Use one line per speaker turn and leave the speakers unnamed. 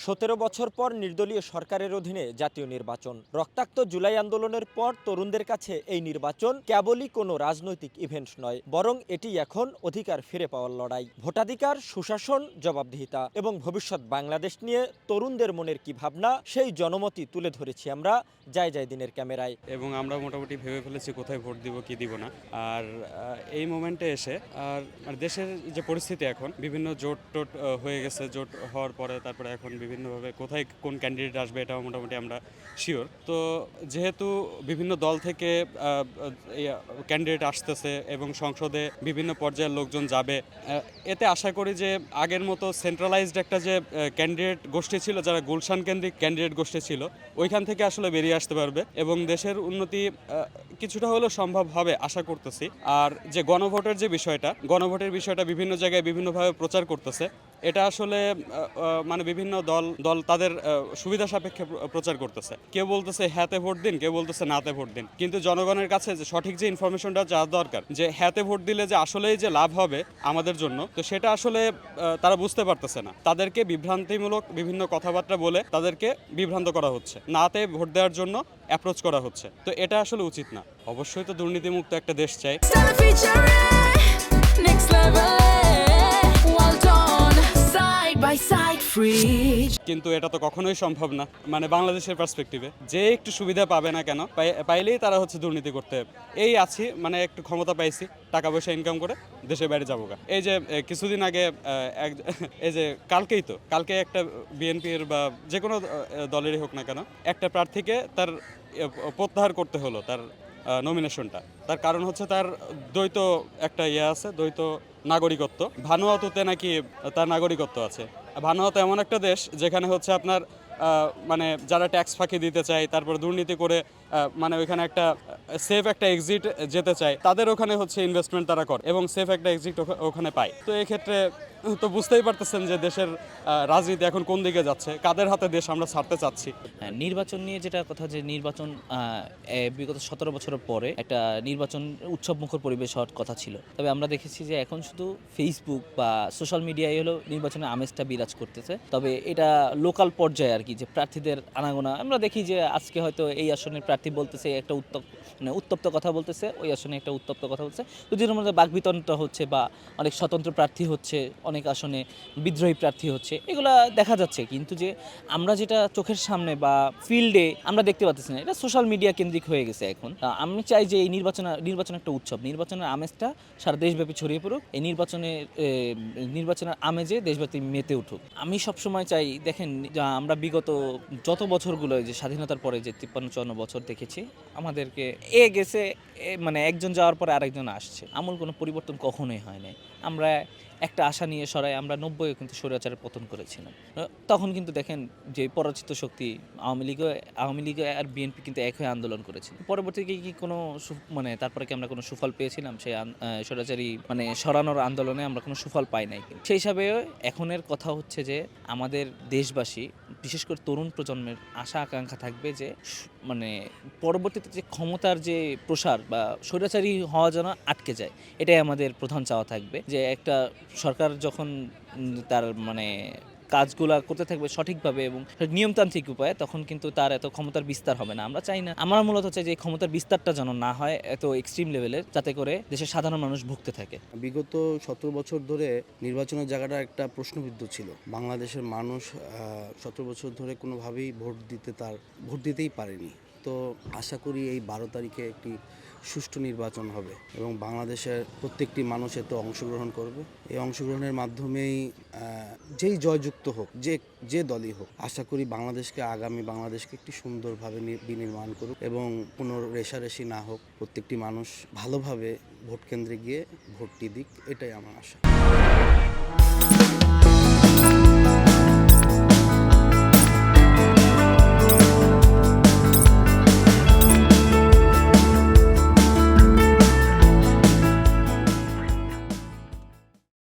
17 বছর পর নির্দলীয় সরকারের অধীনে জাতীয় নির্বাচন। রক্তাক্ত জুলাই আন্দোলনের পর তরুণদের কাছে এই নির্বাচন কেবলই কোনো রাজনৈতিক ইভেন্ট নয়, বরং এটি এখন অধিকার ফিরে পাওয়ার লড়াই। ভোটাধিকার, সুশাসন, জবাবদিহিতা এবং ভবিষ্যৎ বাংলাদেশ নিয়ে তরুণদের মনের কি ভাবনা, সেই জনমতই তুলে ধরেছি আমরা যায় যায় দিনের ক্যামেরায়।
এবং আমরা মোটামুটি ভেবে ফেলেছি কোথায় ভোট দিব কি দিব না। আর এই মোমেন্টে এসে আর দেশের যে পরিস্থিতি এখন বিভিন্ন জোট টোট হয়ে গেছে, জোট হওয়ার পরে তারপরে এখন বিভিন্নভাবে কোথায় কোন ক্যান্ডিডেট আসবে এটাও মোটামুটি আমরা শিওর। তো যেহেতু বিভিন্ন দল থেকে ক্যান্ডিডেট আসতেছে এবং সংসদে বিভিন্ন পর্যায়ের লোকজন যাবে, এতে আশা করি যে আগের মতো সেন্ট্রালাইজড একটা যে ক্যান্ডিডেট গোষ্ঠী ছিল, যারা গুলশান কেন্দ্রিক ক্যান্ডিডেট গোষ্ঠী ছিল, ওইখান থেকে আসলে বেরিয়ে আসতে পারবে এবং দেশের উন্নতি কিছুটা হলেও সম্ভব হবে আশা করতেছি। আর যে গণভোটের যে বিষয়টা, গণভোটের বিষয়টা বিভিন্ন জায়গায় বিভিন্নভাবে প্রচার করতেছে, এটা আসলে মানে বিভিন্ন দল তাদের সুবিধা সাপেক্ষে প্রচার করতেছে। কেউ বলতেছে হ্যাঁতে ভোট দিন, কেউ বলতেছে নাতে ভোট দিন, কিন্তু জনগণের কাছে যে সঠিক যে ইনফরমেশনটা যাওয়া দরকার, যে হ্যাঁতে ভোট দিলে যে আসলেই যে লাভ হবে আমাদের জন্য, তো সেটা আসলে তারা বুঝতে পারতেছে না। তাদেরকে বিভ্রান্তিমূলক বিভিন্ন কথাবার্তা বলে তাদেরকে বিভ্রান্ত করা হচ্ছে, নাতে ভোট দেওয়ার জন্য অ্যাপ্রোচ করা হচ্ছে। তো এটা আসলে উচিত না। অবশ্যই তো দুর্নীতিমুক্ত একটা দেশ চাই। কিন্তু এটা তো কখনোই সম্ভব না, মানে বাংলাদেশের পার্সপেক্টিভে যে একটু সুবিধা পাবে না কেন, পাইলেই তারা হচ্ছে দুর্নীতি করতে এই আছি, মানে একটু ক্ষমতা পাইছি, টাকা পয়সা ইনকাম করে দেশের বাইরে যাবো গা। এই যে কিছুদিন আগে এই যে কালকে একটা বিএনপির বা যে কোনো দলেরই হোক না কেন, একটা প্রার্থীকে তার প্রত্যাহার করতে হলো তার নমিনেশনটা। তার কারণ হচ্ছে তার দ্বৈত একটা আছে, দ্বৈত নাগরিকত্ব। ভানুয়াতুতে নাকি তার নাগরিকত্ব আছে। ভানুয়াতু এমন একটা দেশ যেখানে হচ্ছে আপনার মানে যারা ট্যাক্স ফাঁকি দিতে চায়, তারপর দুর্নীতি করে মানে ওইখানে একটা সেফ একটা এক্সিট যেতে চায়, তাদের ওখানে হচ্ছে ইনভেস্টমেন্ট তারা করে এবং সেফ একটা এক্সিট ওখানে পায়। তো এক্ষেত্রে তো বুঝতেই পারতেছেন যে দেশের রাজনীতি এখন কোন দিকে যাচ্ছে, কাদের হাতে দেশ আমরা ছাড়তে চাচ্ছি।
নির্বাচন নিয়ে যেটা কথা, যে নির্বাচন বিগত 17 বছরের পরে একটা নির্বাচন উৎসবমুখর পরিবেশ হওয়ার কথা ছিল। তবে আমরা দেখেছি যে এখন শুধু ফেসবুক বা সোশ্যাল মিডিয়ায় হলো নির্বাচনের আমেজটা বিরাজ করতেছে। তবে এটা লোকাল পর্যায়ে আর কি, যে প্রার্থীদের আনাগোনা আমরা দেখি যে আজকে হয়তো এই আসনের প্রার্থী বলতেছে একটা উত্তপ্ত কথা বলতেছে, ওই আসনে একটা উত্তপ্ত কথা বলছে, দুজনের মধ্যে বাকবিতণ্ডা হচ্ছে বা অনেক স্বতন্ত্র প্রার্থী হচ্ছে, অনেক আসনে বিদ্রোহী প্রার্থী হচ্ছে, এগুলা দেখা যাচ্ছে। কিন্তু যে আমরা যেটা চোখের সামনে বা ফিল্ডে আমরা দেখতে পাচ্ছি না, এটা সোশ্যাল মিডিয়া কেন্দ্রিক হয়ে গেছে এখন। আমি চাই যে এই নির্বাচন একটা উৎসব, নির্বাচনের আমেজটা সারা দেশব্যাপী ছড়িয়ে পড়ুক, এই নির্বাচনের আমেজে দেশব্যাপী মেতে উঠুক। আমি সবসময় চাই, দেখেন আমরা বিগত যত বছরগুলো, যে স্বাধীনতার পরে যে 53-54 বছর দেখেছি, আমাদেরকে গেছে, মানে একজন যাওয়ার পরে আরেকজন আসছে, আমূল কোনো পরিবর্তন কখনোই হয় নাই। আমরা একটা আশা নিয়ে সরাই, আমরা 90-এ কিন্তু স্বৈরাচারের পতন করেছিলাম। তখন কিন্তু দেখেন যে পরাজিত শক্তি আওয়ামী লীগ আর বিএনপি কিন্তু এক হয়ে আন্দোলন করেছিল। পরবর্তীতে কি কোনো মানে তারপরে কি আমরা কোনো সুফল পেয়েছিলাম? সেই স্বৈরাচারী মানে সরানোর আন্দোলনে আমরা কোনো সুফল পাই নাই। সেই হিসাবে এখনের কথা হচ্ছে যে আমাদের দেশবাসী, বিশেষ করে তরুণ প্রজন্মের আশা আকাঙ্ক্ষা থাকবে যে মানে পরবর্তীতে যে ক্ষমতার যে প্রসার বা স্বৈরাচারী হওয়া যেন আটকে যায়, এটাই আমাদের প্রধান চাওয়া থাকবে। যে একটা সরকার যখন তার মানে কাজগুলা করতে থাকবে সঠিকভাবে এবং নিয়মতান্ত্রিক উপায়ে, তখন কিন্তু তার এত ক্ষমতার বিস্তার হবে না। আমরা চাই না, আমরা মূলত চাই যে ক্ষমতার বিস্তারটা যেন না হয় এত এক্সট্রিম লেভেলের, যাতে করে দেশের সাধারণ মানুষ ভুগতে থাকে।
বিগত 17 বছর ধরে নির্বাচনের জায়গাটা একটা প্রশ্নবিদ্ধ ছিল। বাংলাদেশের মানুষ 17 বছর ধরে কোনোভাবেই ভোট দিতেই পারেনি। তো আশা করি এই 12 তারিখে একটি সুষ্ঠু নির্বাচন হবে এবং বাংলাদেশের প্রত্যেকটি মানুষ এতে অংশগ্রহণ করবে। এই অংশগ্রহণের মাধ্যমেই যেই জয়যুক্ত হোক, যে দলই হোক, আশা করি আগামী বাংলাদেশকে একটি সুন্দরভাবে বিনির্মাণ করুক এবং কোনো রেষারেষি না হোক। প্রত্যেকটি মানুষ ভালোভাবে ভোট কেন্দ্রে গিয়ে ভোটটি দিক, এটাই আমার আশা।